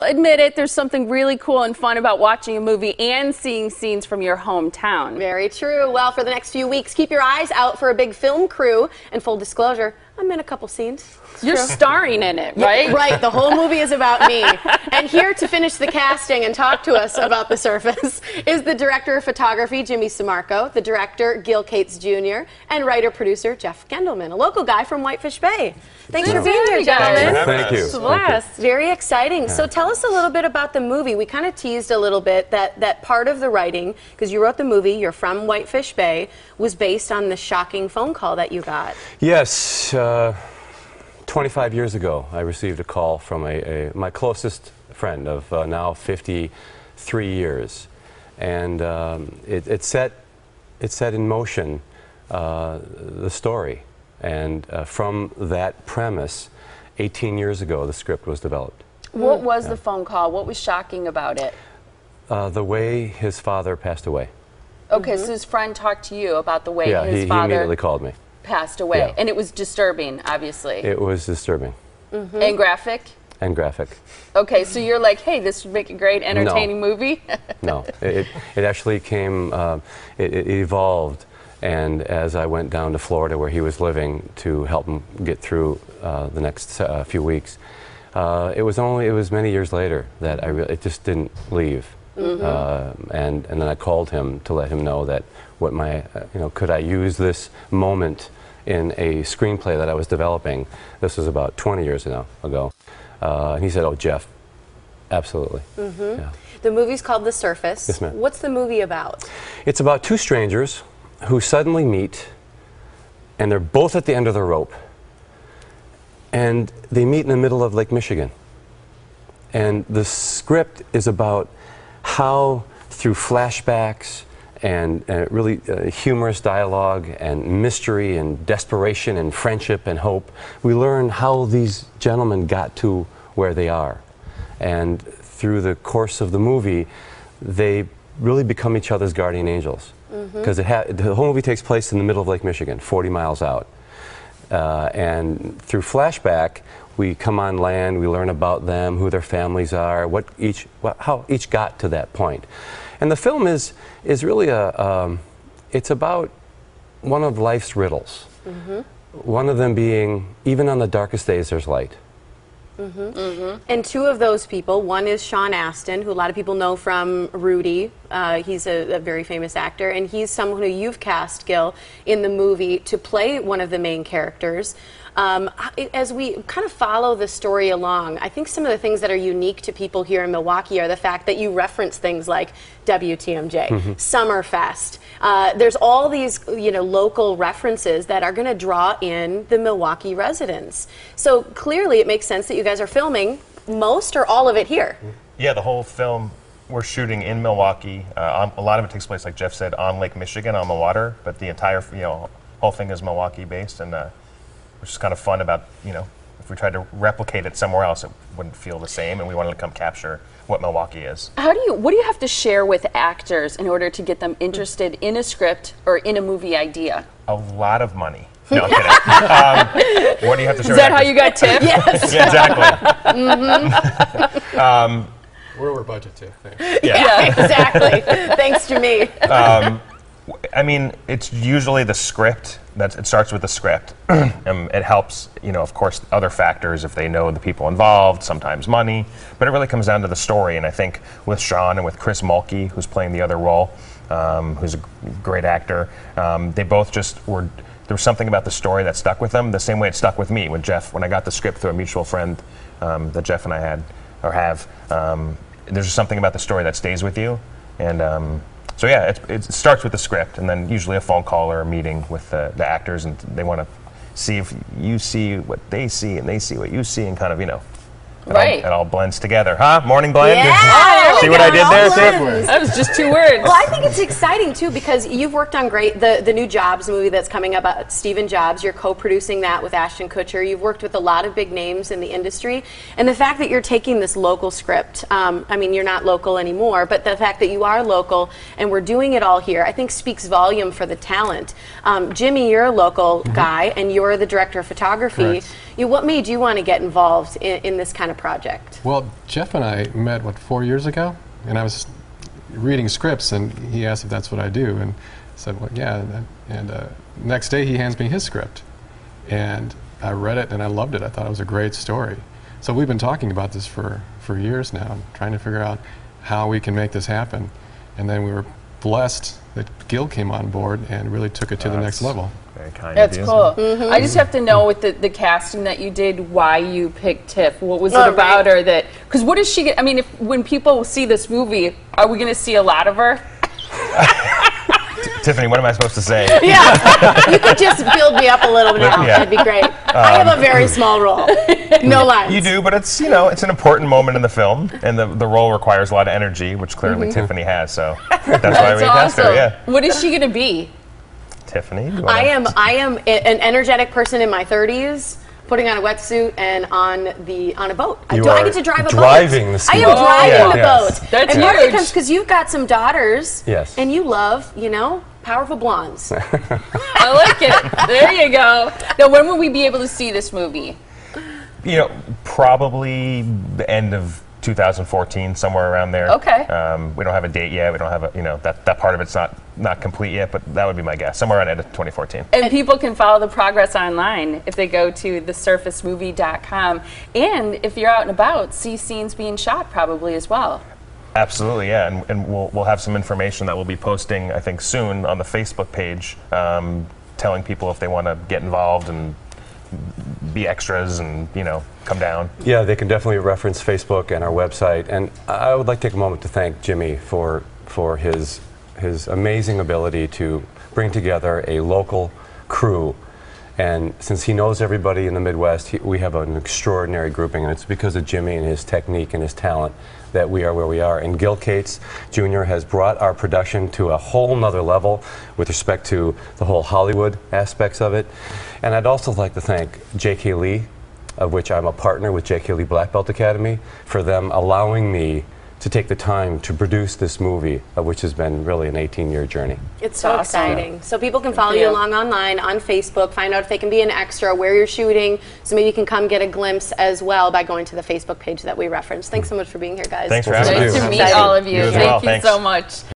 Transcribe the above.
Admit it, there's something really cool and fun about watching a movie and seeing scenes from your hometown. Very true. Well, for the next few weeks, keep your eyes out for a big film crew. And full disclosure, I'm in a couple scenes. You're starring in it, right? Yeah, right. The whole movie is about me. And here to finish the casting and talk to us about The Surface is the director of photography, Jimmy Sammarco, the director, Gil Cates Jr., and writer-producer, Jeff Gendelman, a local guy from Whitefish Bay. Thanks for being here, gentlemen. Thank you. Blast. Very exciting. So tell us a little bit about the movie. We kind of teased a little bit that part of the writing, because you wrote the movie, you're from Whitefish Bay, was based on the shocking phone call that you got. Yes. 25 years ago, I received a call from my closest friend of now 53 years. And it set in motion the story. And from that premise, 18 years ago, the script was developed. What was the phone call? What was shocking about it? The way his father passed away. Okay, so his friend talked to you about the way his he father immediately called me. Passed away. Yeah. And it was disturbing, obviously. It was disturbing. And graphic? And graphic. Okay, so you're like, hey, this would make a great, entertaining movie? No, it actually came, it evolved. And as I went down to Florida where he was living to help him get through the next few weeks, it was many years later that it just didn't leave. And then I called him to let him know that could I use this moment in a screenplay that I was developing. This was about 20 years ago. And he said, oh, Jeff, absolutely. Yeah. The movie's called The Surface. Yes, ma'am. What's the movie about? It's about two strangers who suddenly meet, and they're both at the end of the rope. And they meet in the middle of Lake Michigan. And the script is about how, through flashbacks and really humorous dialogue and mystery and desperation and friendship and hope, we learn how these gentlemen got to where they are. And through the course of the movie, they really become each other's guardian angels. Because the whole movie takes place in the middle of Lake Michigan, 40 miles out. And through flashback, we come on land, we learn about them, who their families are, how each got to that point. And the film is really it's about one of life's riddles. One of them being, even on the darkest days, there's light. And two of those people, one is Sean Astin, who a lot of people know from Rudy. He's a very famous actor, and he's someone who you've cast, Gil, in the movie to play one of the main characters. As we kind of follow the story along, I think some of the things that are unique to people here in Milwaukee are the fact that you reference things like WTMJ, Summerfest. There's all these local references that are going to draw in the Milwaukee residents. So clearly it makes sense that you guys are filming most or all of it here. Yeah, the whole film we're shooting in Milwaukee. A lot of it takes place, like Jeff said, on Lake Michigan, on the water, but the entire whole thing is Milwaukee based, and which is kind of fun about, if we tried to replicate it somewhere else, it wouldn't feel the same, and we wanted to come capture what Milwaukee is. What do you have to share with actors in order to get them interested in a script or in a movie idea? A lot of money. No, I'm kidding. What do you have to share? Is that how you got tipped? Yes. Yeah, exactly. We're over budget too. Yeah, exactly. Thanks to me. I mean, it's usually the script. It starts with the script. It helps, of course, other factors if they know the people involved, sometimes money, but it really comes down to the story. And I think with Sean and with Chris Mulkey, who's playing the other role, who's a great actor, they both there was something about the story that stuck with them, the same way it stuck with me with Jeff. When I got the script through a mutual friend that Jeff and I have, there's just something about the story that stays with you. And so yeah, it starts with the script, and then usually a phone call or a meeting with the actors, and they want to see if you see what they see, and they see what you see, and kind of, it all blends together. Huh? Morning blend? Yeah! See what I did there, Blends. That was just 2 words. Well, I think it's exciting, too, because you've worked on the new Jobs movie that's coming up, Stephen Jobs. You're co-producing that with Ashton Kutcher. You've worked with a lot of big names in the industry. And the fact that you're taking this local script, I mean, you're not local anymore, but the fact that you are local and we're doing it all here, I think speaks volume for the talent. Jimmy, you're a local guy, and you're the director of photography. Correct. What made you want to get involved in this kind of project? Well, Jeff and I met, 4 years ago? And I was reading scripts, and he asked if that's what I do. And I said, well, yeah. And next day, he hands me his script. And I read it, and I loved it. I thought it was a great story. So we've been talking about this for years now, trying to figure out how we can make this happen. And then we were blessed that Gil came on board and really took it to the next level. Very kind That's of you. cool. I just have to know with the casting that you did, why you picked Tiff. What was it about her that? Because what is she? I mean, when people see this movie, are we going to see a lot of her? Tiffany, what am I supposed to say? Yeah, you could just build me up a little bit now. Yeah. That'd be great. I have a very small role. No lines. You do, but it's it's an important moment in the film, and the role requires a lot of energy, which clearly Tiffany has. So that's why we cast her. Yeah. What is she going to be? Tiffany, I am an energetic person in my 30s, putting on a wetsuit and on a boat. I get to drive a boat. Driving the I am boat. driving the boat. That's and huge. because you've got some daughters. Yes. And you love, powerful blondes. I like it. There you go. Now, when will we be able to see this movie? Probably the end of 2014, somewhere around there. Okay. We don't have a date yet. We don't have that part of it's not complete yet, but that would be my guess. Somewhere around end of 2014. And people can follow the progress online if they go to thesurfacemovie.com. And if you're out and about, see scenes being shot probably as well. Absolutely, yeah, and we'll have some information that we'll be posting, I think, soon on the Facebook page, telling people if they want to get involved and be extras and come down. Yeah, they can definitely reference Facebook and our website. And I would like to take a moment to thank Jimmy for his amazing ability to bring together a local crew. And since he knows everybody in the Midwest, we have an extraordinary grouping, and it's because of Jimmy and his technique and his talent that we are where we are. And Gil Cates Jr. has brought our production to a whole nother level with respect to the whole Hollywood aspects of it. And I'd also like to thank J.K. Lee, of which I'm a partner with J.K. Lee Black Belt Academy, for them allowing me to take the time to produce this movie, which has been really an 18-year journey. It's so Awesome. exciting. So people can follow you along online, on Facebook, find out if they can be an extra, where you're shooting, so maybe you can come get a glimpse as well by going to the Facebook page that we referenced. Thanks so much for being here, guys. Thanks for having Nice us. to meet all of you. You as well. Thank you so much.